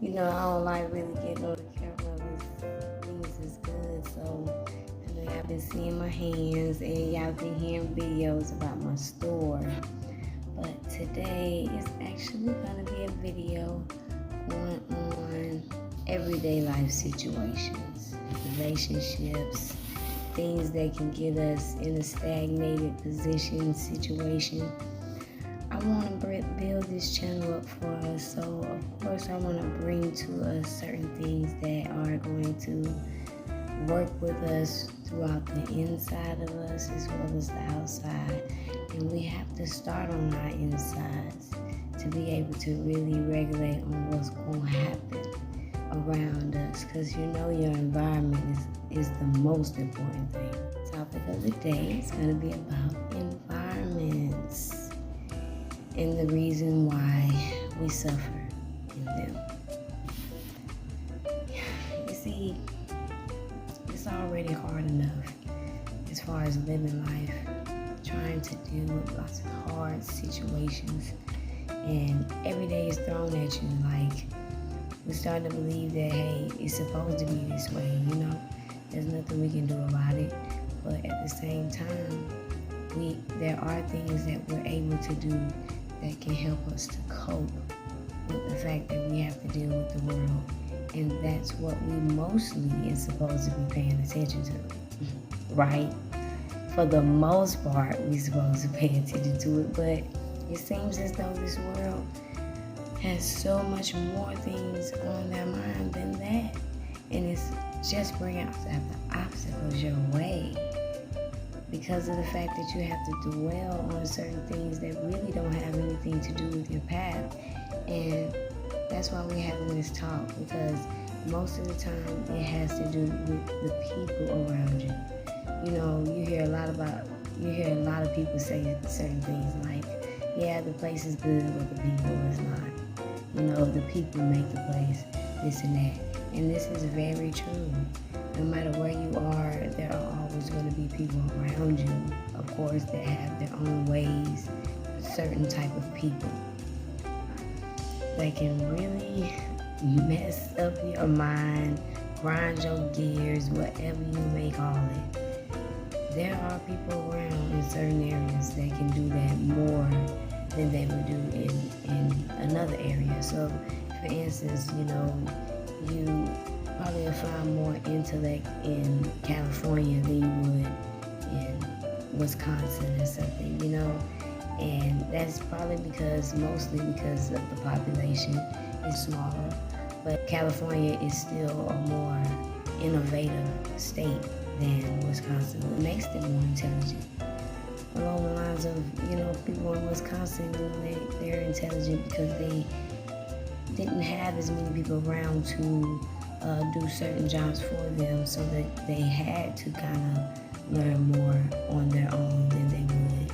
You know, I don't like really getting on the camera with things is good. So I know y'all been seeing my hands and y'all been hearing videos about my store. But today is actually gonna be a video going on everyday life situations, relationships, things that can get us in a stagnated position, situation. I want to build this channel up for us, so of course I want to bring to us certain things that are going to work with us throughout the inside of us as well as the outside. And we have to start on our insides to be able to really regulate on what's going to happen around us, because you know your environment is the most important thing. The topic of the day is going to be about environments and the reason why we suffer in them. You see, it's already hard enough as far as living life, trying to deal with lots of hard situations, and every day is thrown at you like we start to believe that, hey, it's supposed to be this way, you know, there's nothing we can do about it. But at the same time, there are things that we're able to do that can help us to cope with the fact that we have to deal with the world. And that's what we mostly is supposed to be paying attention to, right? For the most part, we're supposed to pay attention to it, but it seems as though this world has so much more things on their mind than that. And it's just bringing out the obstacles your way, because of the fact that you have to dwell on certain things that really don't have anything to do with your path. And that's why we're having this talk, because most of the time it has to do with the people around you. You know, you hear a lot of people say certain things like, yeah, the place is good, but the people is not. You know, the people make the place, this and that. And this is very true. No matter where you are, there are always going to be people around you, of course, that have their own ways, a certain type of people that can really mess up your mind, grind your gears, whatever you may call it. There are people around in certain areas that can do that more than they would do in another area. So, for instance, you know, you probably will find more intellect in California than you would in Wisconsin or something, you know. And that's probably mostly because of the population is smaller. But California is still a more innovative state than Wisconsin, what makes them more intelligent. Along the lines of, you know, people in Wisconsin, you know, they're intelligent because they didn't have as many people around to do certain jobs for them, so that they had to kind of learn more on their own than they would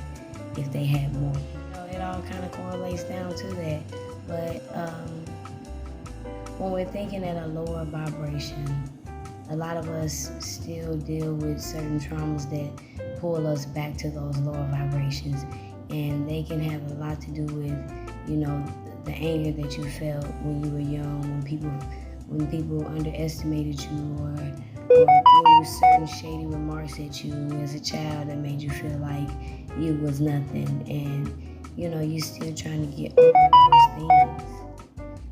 if they had more. You know, it all kind of correlates down to that. But when we're thinking at a lower vibration, a lot of us still deal with certain traumas that pull us back to those lower vibrations, and they can have a lot to do with, you know, the anger that you felt when you were young, when people underestimated you or threw certain shady remarks at you as a child that made you feel like you was nothing, and you know, you still trying to get over those things.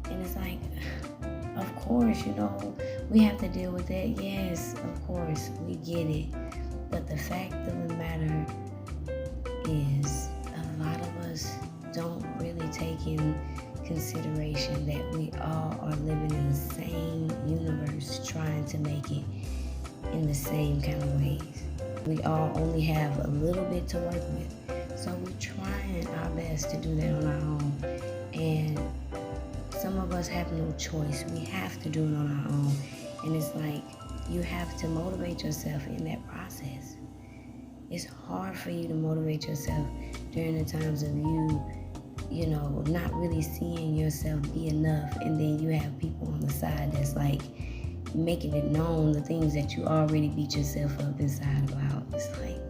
And it's like, of course, you know, we have to deal with that. Yes, of course, we get it. But the fact of the matter is, a lot of us don't really take in consideration that we all are living in the same universe, trying to make it in the same kind of ways. We all only have a little bit to work with, so we're trying our best to do that on our own. And some of us have no choice. We have to do it on our own. And it's like, you have to motivate yourself in that process. It's hard for you to motivate yourself during the times of you know, not really seeing yourself be enough, and then you have people on the side that's like making it known the things that you already beat yourself up inside about. It's like,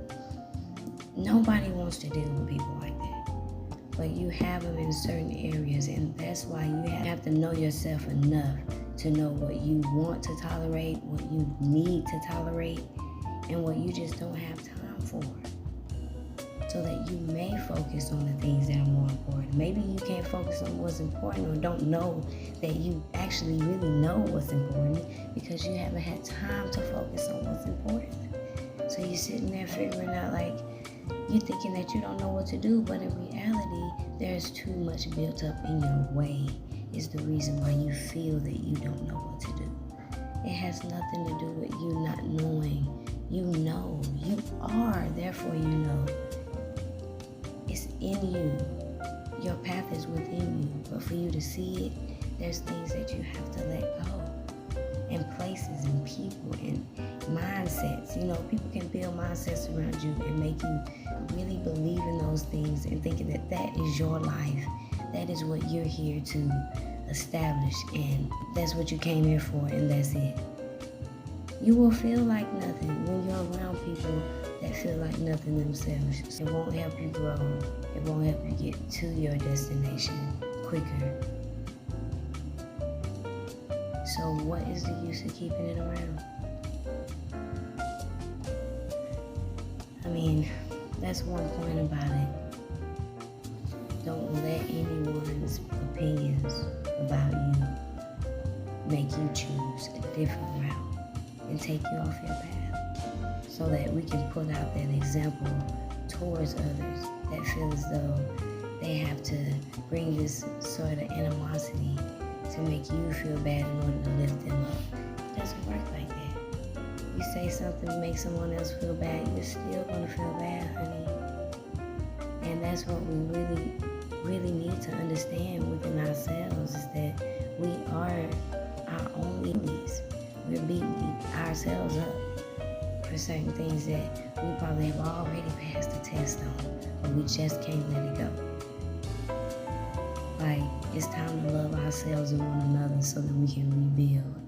nobody wants to deal with people like that. but you have them in certain areas, and that's why you have to know yourself enough to know what you want to tolerate, what you need to tolerate, and what you just don't have time for, so that you may focus on the things that are more important. Maybe you can't focus on what's important, or don't know that you actually really know what's important because you haven't had time to focus on what's important. So you're sitting there figuring out, like, you're thinking that you don't know what to do, but in reality, there's too much built up in your way is the reason why you feel that you don't know what to do. It has nothing to do with you not knowing. You know, you are, therefore you know. It's in you. Your path is within you, but for you to see it, there's things that you have to let go. And places and people and mindsets. You know, people can build mindsets around you and make you really believe in those things and thinking that that is your life. That is what you're here to establish, and that's what you came here for, and that's it. You will feel like nothing when you're around people that feel like nothing themselves. It won't help you grow. It won't help you get to your destination quicker. So what is the use of keeping it around? I mean, that's one point about it. Don't let anyone's opinions about you make you choose a different route and take you off your path, so that we can put out that example towards others that feel as though they have to bring this sort of animosity to make you feel bad in order to lift them up. It doesn't work like that. You say something to make someone else feel bad, you're still gonna feel bad, honey. And that's what we really need to understand within ourselves, is that we are our own enemies. We're beating ourselves up for certain things that we probably have already passed the test on, but we just can't let it go. Like, it's time to love ourselves and one another so that we can rebuild.